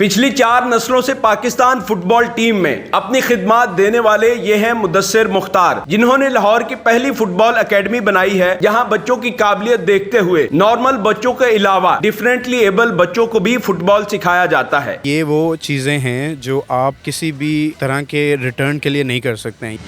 पिछली 4 नस्लों से पाकिस्तान फुटबॉल टीम में अपनी खिदमत देने वाले ये हैं मुदस्सिर मुख्तार, जिन्होंने लाहौर की पहली फुटबॉल एकेडमी बनाई है, जहां बच्चों की काबिलियत देखते हुए नॉर्मल बच्चों के अलावा डिफरेंटली एबल बच्चों को भी फुटबॉल सिखाया जाता है। ये वो चीज़ें हैं जो आप किसी भी तरह के रिटर्न के लिए नहीं कर सकते हैं।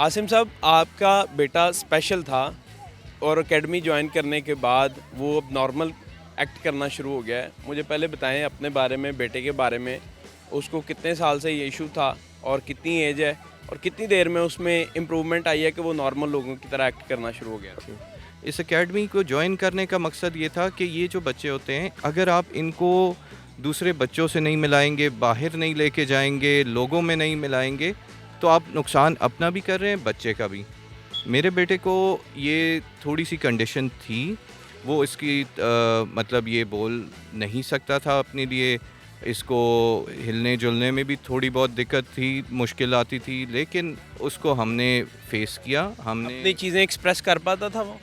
आसिम साहब, आपका बेटा स्पेशल था और एकेडमी ज्वाइन करने के बाद वो अब नॉर्मल एक्ट करना शुरू हो गया है। मुझे पहले बताएं अपने बारे में, बेटे के बारे में, उसको कितने साल से ये इशू था और कितनी एज है और कितनी देर में उसमें इम्प्रूवमेंट आई है कि वो नॉर्मल लोगों की तरह एक्ट करना शुरू हो गया। इस एकेडमी को ज्वाइन करने का मकसद ये था कि ये जो बच्चे होते हैं, अगर आप इनको दूसरे बच्चों से नहीं मिलाएंगे, बाहर नहीं लेके जाएंगे, लोगों में नहीं मिलाएंगे, तो आप नुकसान अपना भी कर रहे हैं, बच्चे का भी। मेरे बेटे को ये थोड़ी सी कंडीशन थी, वो इसकी मतलब ये बोल नहीं सकता था अपने लिए, इसको हिलने जुलने में भी थोड़ी बहुत दिक्कत थी, मुश्किल आती थी, लेकिन उसको हमने फेस किया। हमने अपनी चीज़ें एक्सप्रेस कर पाता था वो?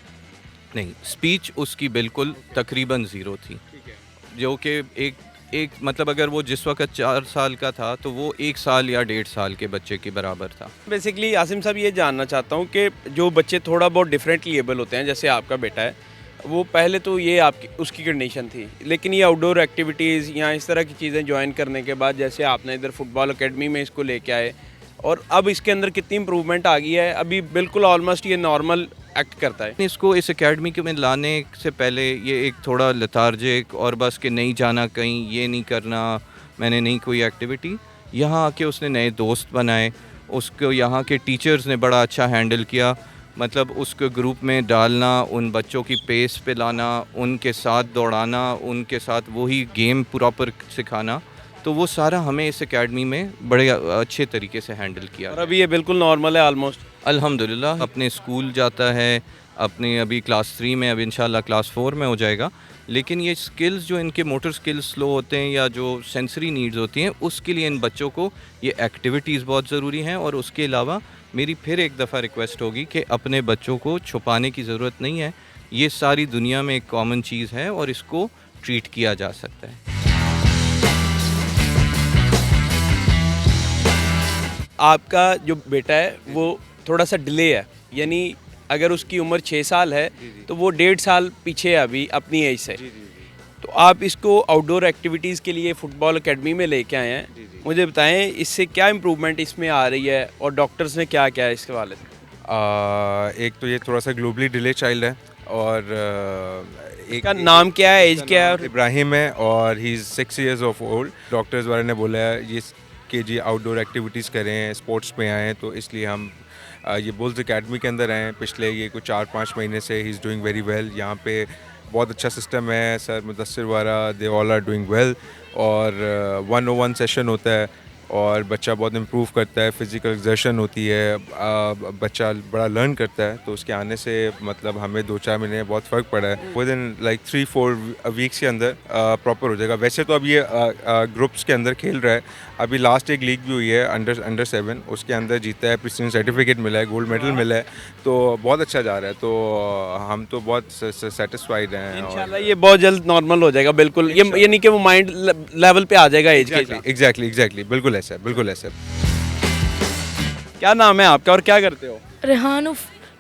नहीं, स्पीच उसकी बिल्कुल तकरीबन ज़ीरो थी, जो कि एक मतलब अगर वो जिस वक्त 4 साल का था तो वो 1 साल या 1.5 साल के बच्चे के बराबर था। बेसिकली आसिम साहब, ये जानना चाहता हूँ कि जो बच्चे थोड़ा बहुत डिफरेंटली एबल होते हैं, जैसे आपका बेटा है, वो पहले तो ये आपकी उसकी कंडीशन थी, लेकिन ये आउटडोर एक्टिविटीज़ या इस तरह की चीज़ें ज्वाइन करने के बाद, जैसे आपने इधर फुटबॉल एकेडमी में इसको लेके आए और अब इसके अंदर कितनी इम्प्रूवमेंट आ गई है, अभी बिल्कुल ऑलमोस्ट ये नॉर्मल एक्ट करता है। इसको इस एकेडमी के में लाने से पहले ये एक थोड़ा लेथार्जिक और बस कि नहीं जाना कहीं, ये नहीं करना, मैंने नहीं कोई एक्टिविटी। यहाँ आके उसने नए दोस्त बनाए, उसको यहाँ के टीचर्स ने बड़ा अच्छा हैंडल किया, मतलब उसको ग्रुप में डालना, उन बच्चों की पेस पे लाना, उनके साथ दौड़ाना, उनके साथ वही गेम प्रॉपर सिखाना, तो वो सारा हमें इस एकेडमी में बड़े अच्छे तरीके से हैंडल किया। और अभी ये बिल्कुल नॉर्मल है ऑलमोस्ट, अल्हम्दुलिल्लाह। अपने स्कूल जाता है, अपने अभी क्लास 3 में, अब इंशाल्लाह क्लास 4 में हो जाएगा। लेकिन ये स्किल्स जो इनके मोटर स्किल्स स्लो होते हैं या जो सेंसरी नीड्स होती हैं, उसके लिए इन बच्चों को ये एक्टिविटीज़ बहुत ज़रूरी हैं। और उसके अलावा मेरी फिर एक दफ़ा रिक्वेस्ट होगी कि अपने बच्चों को छुपाने की ज़रूरत नहीं है, ये सारी दुनिया में एक कॉमन चीज़ है और इसको ट्रीट किया जा सकता है। आपका जो बेटा है वो थोड़ा सा डिले है, यानी अगर उसकी उम्र 6 साल है तो वो 1.5 साल पीछे है अभी अपनी एज से। तो आप इसको आउटडोर एक्टिविटीज़ के लिए फुटबॉल एकेडमी में लेके आए हैं, मुझे बताएं इससे क्या इम्प्रूवमेंट इसमें आ रही है और डॉक्टर्स ने क्या क्या है इसके वाले से? एक तो ये थोड़ा सा ग्लोबली डिले चाइल्ड है और एक का नाम क्या है, एज क्या है? इब्राहिम है और he is 6 years of old. Doctors वाले ने बोला है ये कि जी आउटडोर एक्टिविटीज़ करें, स्पोर्ट्स में आएँ, तो इसलिए हम ये बुल्स एकेडमी के अंदर आए। पिछले ये कुछ 4-5 महीने से ही इज़ डूइंग वेरी वेल। यहाँ पे बहुत अच्छा सिस्टम है, सर मुदस्सिर वाला, they all are doing well. और 101 सेशन होता है और बच्चा बहुत इम्प्रूव करता है, फिज़िकल एक्सर्शन होती है, बच्चा बड़ा लर्न करता है। तो उसके आने से मतलब हमें 2-4 महीने में बहुत फ़र्क पड़ा है। विद इन लाइक 3-4 वीक्स के अंदर प्रॉपर हो जाएगा। वैसे तो अब ये ग्रुप्स के अंदर खेल रहा है, अभी लास्ट एक लीग भी हुई है अंडर 7, उसके अंदर जीता है, प्रेसिडेंट सर्टिफिकेट मिला है, गोल्ड मेडल मिला है, तो बहुत अच्छा जा रहा है। तो हम तो बहुत सेटिस्फाइड हैं। इंशाल्लाह ये बहुत जल्द नॉर्मल हो जाएगा, बिल्कुल ये नहीं कि वो माइंड लेवल पे आ जाएगा एज के हिसाब से। एग्जैक्टली बिल्कुल ऐसा, बिल्कुल ऐसा। क्या नाम है आपका और क्या करते हो? रेहान,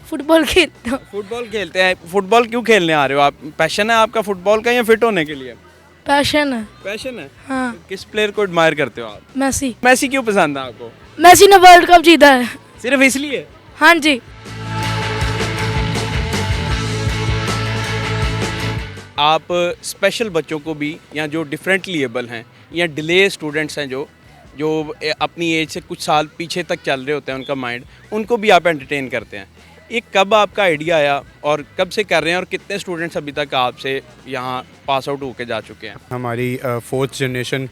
फुटबॉल खेलता हूँ। फुटबॉल खेलते हैं। फुटबॉल क्यों खेलने आ रहे हो आप? पैशन है आपका फुटबॉल का या फिट होने के लिए? पैशन है। पैशन है। हाँ। किस प्लेयर को एडमायर करते हो आप? मैसी। मैसी क्यों पसंद है आपको? मैसी ने वर्ल्ड कप जीता है। सिर्फ इसलिए? हाँ जी। आप स्पेशल बच्चों को भी, या जो डिफरेंटली एबल हैं या डिले स्टूडेंट्स हैं, जो अपनी एज से कुछ साल पीछे तक चल रहे होते हैं उनका माइंड, उनको भी आप एंटरटेन करते हैं। ये कब आपका आइडिया आया और कब से कर रहे हैं और कितने स्टूडेंट्स अभी तक आपसे यहाँ पास आउट होके जा चुके हैं? हमारी 4th जनरेशन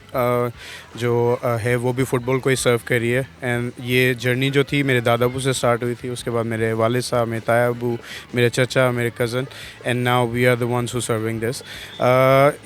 जो है वो भी फ़ुटबॉल को ही सर्व कर रही है। एंड ये जर्नी जो थी मेरे दादा अबू से स्टार्ट हुई थी, उसके बाद मेरे वालिद साहब, मेरे ताया अबू, मेरे चचा, मेरे cousin, and now we are the ones who serving this.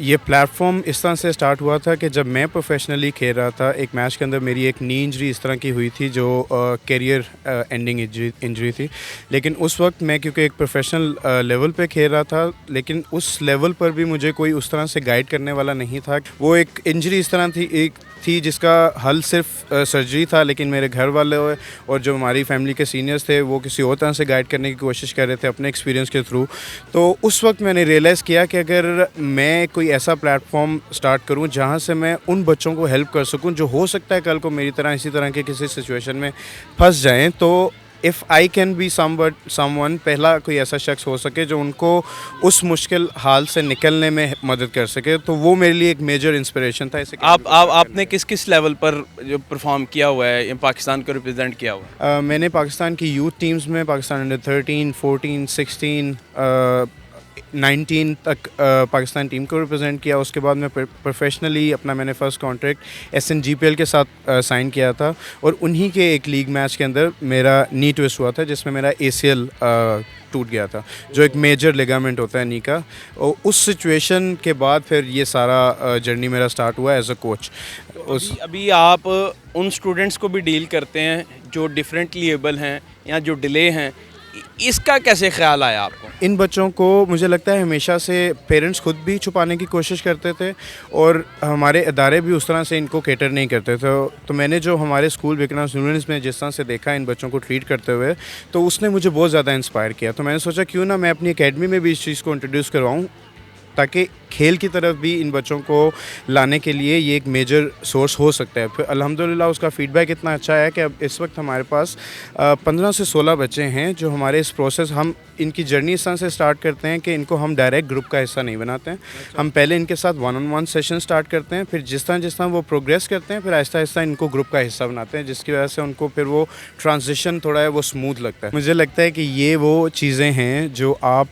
ये प्लेटफॉर्म इस तरह से स्टार्ट हुआ था कि जब मैं प्रोफेशनली खेल रहा था, एक मैच के अंदर मेरी एक नी इंजरी इस तरह की हुई थी जो कैरियर एंडिंग इंजरी थी। लेकिन उस वक्त मैं क्योंकि एक प्रोफेशनल लेवल पे खेल रहा था, लेकिन उस लेवल पर भी मुझे कोई उस तरह से गाइड करने वाला नहीं था। वो एक इंजरी इस तरह थी जिसका हल सिर्फ सर्जरी था, लेकिन मेरे घर वाले और जो हमारी फैमिली के सीनियर्स थे वो किसी और तरह से गाइड करने की कोशिश कर रहे थे अपने एक्सपीरियंस के थ्रू। तो उस वक्त मैंने रियलाइज़ किया कि अगर मैं कोई ऐसा प्लेटफॉर्म स्टार्ट करूं जहां से मैं उन बच्चों को हेल्प कर सकूं जो हो सकता है कल को मेरी तरह इसी तरह के किसी सिचुएशन में फंस जाएं, तो if I can be someone, पहला कोई ऐसा शख्स हो सके जो उनको उस मुश्किल हाल से निकलने में मदद कर सके, तो वो मेरे लिए एक मेजर इंस्पिरेशन था। इसे आपने किस लेवल पर जो परफॉर्म किया हुआ है, पाकिस्तान को रिप्रेजेंट किया हुआ है? मैंने पाकिस्तान की यूथ टीम्स में पाकिस्तान अंडर 13, 14, 16, 19 तक पाकिस्तान टीम को रिप्रेजेंट किया। उसके बाद मैं प्रोफेशनली अपना मैंने फ़र्स्ट कॉन्ट्रैक्ट SNGPL के साथ साइन किया था, और उन्हीं के एक लीग मैच के अंदर मेरा नी ट्विस्ट हुआ था जिसमें मेरा ACL टूट गया था, जो एक मेजर लिगामेंट होता है नी का। और उस सिचुएशन के बाद फिर ये सारा जर्नी मेरा स्टार्ट हुआ एज अ कोच। अभी आप उन स्टूडेंट्स को भी डील करते हैं जो डिफरेंटली एबल हैं या जो डिले हैं, इसका कैसे ख्याल आया आपको? इन बच्चों को मुझे लगता है हमेशा से पेरेंट्स खुद भी छुपाने की कोशिश करते थे, और हमारे इदारे भी उस तरह से इनको केटर नहीं करते थे। तो मैंने जो हमारे स्कूल विकलांग स्टूडेंट्स में जिस तरह से देखा इन बच्चों को ट्रीट करते हुए, तो उसने मुझे बहुत ज़्यादा इंस्पायर किया। तो मैंने सोचा क्यों ना मैं अपनी एकेडमी में भी इस चीज़ को इंट्रोड्यूस करवाऊँ, ताकि खेल की तरफ भी इन बच्चों को लाने के लिए ये एक मेजर सोर्स हो सकता है। फिर अल्हम्दुलिल्लाह उसका फ़ीडबैक इतना अच्छा है कि अब इस वक्त हमारे पास 15 से 16 बच्चे हैं जो हमारे इस प्रोसेस, हम इनकी जर्नी इस तरह से स्टार्ट करते हैं कि इनको हम डायरेक्ट ग्रुप का हिस्सा नहीं बनाते हैं। हम पहले इनके साथ 1-on-1 सेशन स्टार्ट करते हैं, फिर जिस तरह वो प्रोग्रेस करते हैं फिर आहिस्ता आहिस्ता इनको ग्रुप का हिस्सा बनाते हैं, जिसकी वजह से उनको फिर वो ट्रांजिशन थोड़ा है वो स्मूथ लगता है। मुझे लगता है कि ये वो चीज़ें हैं जो आप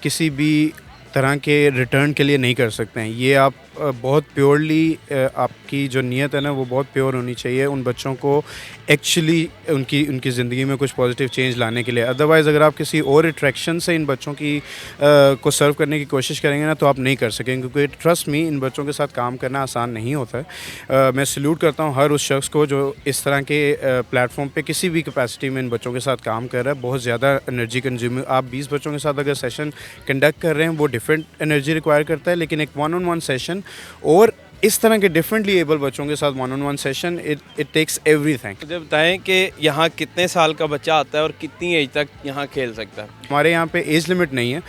किसी भी तरह के रिटर्न के लिए नहीं कर सकते हैं। ये आप बहुत प्योरली, आपकी जो नीयत है ना वो बहुत प्योर होनी चाहिए उन बच्चों को एक्चुअली उनकी ज़िंदगी में कुछ पॉजिटिव चेंज लाने के लिए। अदरवाइज़ अगर आप किसी और अट्रैक्शन से इन बच्चों की को सर्व करने की कोशिश करेंगे ना, तो आप नहीं कर सकेंगे, क्योंकि ट्रस्ट मी इन बच्चों के साथ काम करना आसान नहीं होता है। मैं सल्यूट करता हूँ हर उस शख्स को जो इस तरह के प्लेटफॉर्म पे किसी भी कैपेसिटी में इन बच्चों के साथ काम कर रहा है। बहुत ज़्यादा एनर्जी कंज्यूमिंग, आप 20 बच्चों के साथ अगर सेशन कंडक्ट कर रहे हैं वो डिफरेंट एनर्जी रिक्वायर करता है, लेकिन एक 1-on-1 सेशन और इस तरह के डिफरेंटली एबल बच्चों के साथ 1-on-1 session, it takes everything. मुझे बताएं कि यहाँ कितने साल का बच्चा आता है और कितनी एज तक यहाँ खेल सकता है? हमारे यहाँ पे एज लिमिट नहीं है,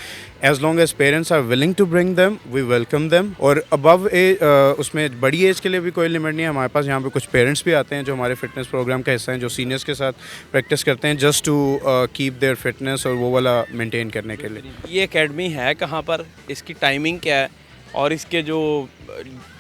as long as parents are willing to bring them we welcome them. और अबव एज, उसमें बड़ी एज के लिए भी कोई लिमिट नहीं है। हमारे पास यहाँ पे कुछ पेरेंट्स भी आते हैं जो हमारे फिटनेस प्रोग्राम का हिस्सा हैं, जो सीनियर्स के साथ प्रैक्टिस करते हैं just to keep their fitness और वो वाला मेंटेन करने के लिए। ये एकेडमी है कहाँ पर, इसकी टाइमिंग क्या है, और इसके जो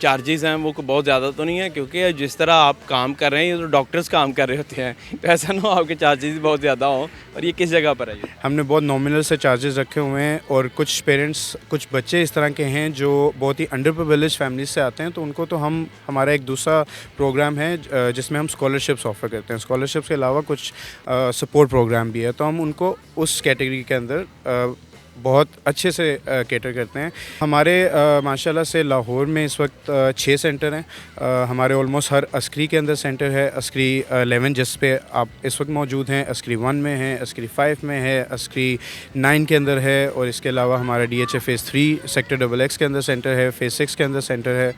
चार्जेस हैं वो बहुत ज़्यादा तो नहीं है? क्योंकि जिस तरह आप काम कर रहे हैं ये तो डॉक्टर्स काम कर रहे होते हैं, तो ऐसा ना हो आपके चार्जेस भी बहुत ज़्यादा हो। और ये किस जगह पर है? ये हमने बहुत नॉमिनल से चार्जेस रखे हुए हैं, और कुछ पेरेंट्स, कुछ बच्चे इस तरह के हैं जो बहुत ही अंडर प्रिविलेज फैमिलीज से आते हैं, तो उनको तो हम, हमारा एक दूसरा प्रोग्राम है जिसमें हम स्कॉलरशिप्स ऑफ़र करते हैं। स्कॉलरशिप्स के अलावा कुछ सपोर्ट प्रोग्राम भी है, तो हम उनको उस कैटेगरी के अंदर बहुत अच्छे से कैटर करते हैं। हमारे माशाल्लाह से लाहौर में इस वक्त 6 सेंटर हैं। हमारे ऑलमोस्ट हर अस्करी के अंदर सेंटर है। अस्करी 11 जिस पे आप इस वक्त मौजूद हैं, अस्करी 1 में है, अस्करी 5 में है, अस्करी 9 के अंदर है, और इसके अलावा हमारा DHA फ़ेज़ 3 सेक्टर XX के अंदर सेंटर है, फ़ेज़ 6 के अंदर सेंटर है।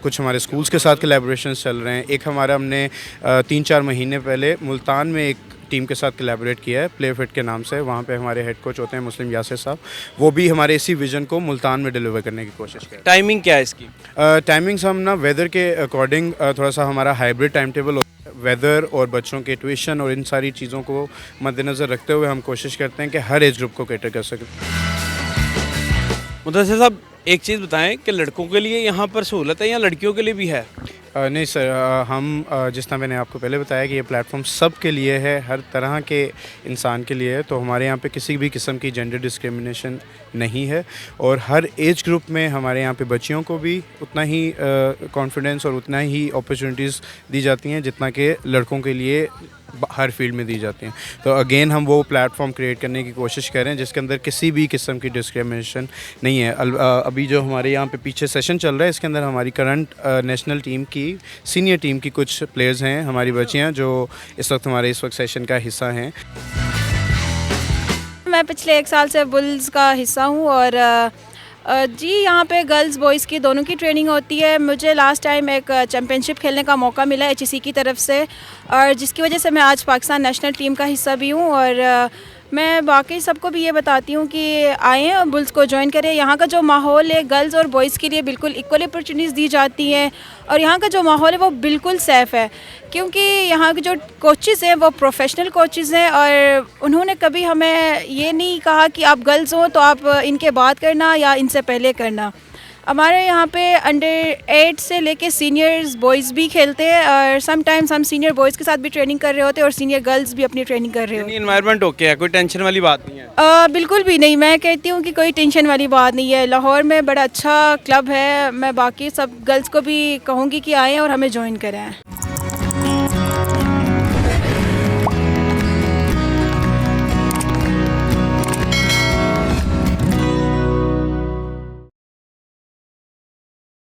कुछ हमारे स्कूल्स के साथ कोलैबोरेशंस चल रहे हैं। एक हमारा हमने 3-4 महीने पहले मुल्तान में एक टीम के साथ कोलैबोरेट किया है, प्ले फिट के नाम से। वहाँ पे हमारे हेड कोच होते हैं मुस्लिम यासिर साहब, वो भी हमारे इसी विज़न को मुल्तान में डिलीवर करने की कोशिश कर रहे हैं। टाइमिंग क्या है इसकी? टाइमिंग्स हम ना वेदर के अकॉर्डिंग थोड़ा सा हमारा हाइब्रिड टाइम टेबल होता है। वेदर और बच्चों के ट्यूशन और इन सारी चीज़ों को मद्देनज़र रखते हुए हम कोशिश करते हैं कि हर एज ग्रुप को कैटर कर सकें। मुदस्सिर साहब, एक चीज़ बताएं कि लड़कों के लिए यहाँ पर सहूलत है या लड़कियों के लिए भी है? नहीं सर, हम जिस तरह मैंने आपको पहले बताया कि ये प्लेटफॉर्म सब के लिए है, हर तरह के इंसान के लिए है। तो हमारे यहाँ पे किसी भी किस्म की जेंडर डिस्क्रिमिनेशन नहीं है, और हर एज ग्रुप में हमारे यहाँ पे बच्चियों को भी उतना ही कॉन्फिडेंस और उतना ही अपॉर्चुनिटीज़ दी जाती हैं जितना कि लड़कों के लिए हर फील्ड में दी जाती हैं। तो अगेन हम वो प्लेटफॉर्म क्रिएट करने की कोशिश कर रहे हैं जिसके अंदर किसी भी किस्म की डिस्क्रिमिनेशन नहीं है। अभी जो हमारे यहाँ पे पीछे सेशन चल रहा है, इसके अंदर हमारी करंट नेशनल टीम की, सीनियर टीम की कुछ प्लेयर्स हैं, हमारी बच्चियाँ, जो इस वक्त हमारे इस वक्त सेशन का हिस्सा हैं। मैं पिछले 1 साल से बुल्स का हिस्सा हूँ, और जी यहाँ पे गर्ल्स बॉयज़ की दोनों की ट्रेनिंग होती है। मुझे लास्ट टाइम एक चैम्पियनशिप खेलने का मौका मिला HEC की तरफ से, और जिसकी वजह से मैं आज पाकिस्तान नेशनल टीम का हिस्सा भी हूँ। और मैं बाकी सबको भी ये बताती हूँ कि आएँ और बुल्स को ज्वाइन करें। यहाँ का जो माहौल है गर्ल्स और बॉयज़ के लिए बिल्कुल इक्वल अपॉर्चुनिटीज़ दी जाती हैं, और यहाँ का जो माहौल है वो बिल्कुल सेफ़ है, क्योंकि यहाँ के जो कोचेज़ हैं वो प्रोफेशनल कोचेज़ हैं, और उन्होंने कभी हमें ये नहीं कहा कि आप गर्ल्स हो तो आप इनके बाद करना या इनसे पहले करना। हमारे यहाँ पे अंडर 8 से लेके सीनियर्स बॉयज़ भी खेलते हैं, और समटाइम्स हम सीनियर बॉयज़ के साथ भी ट्रेनिंग कर रहे होते हैं और सीनियर गर्ल्स भी अपनी ट्रेनिंग कर रहे होते हैं। इन्वायरमेंट ओके है, कोई टेंशन वाली बात नहीं है? बिल्कुल भी नहीं, मैं कहती हूँ कि कोई टेंशन वाली बात नहीं है। लाहौर में बड़ा अच्छा क्लब है, मैं बाकी सब गर्ल्स को भी कहूँगी कि आएँ और हमें ज्वाइन करें।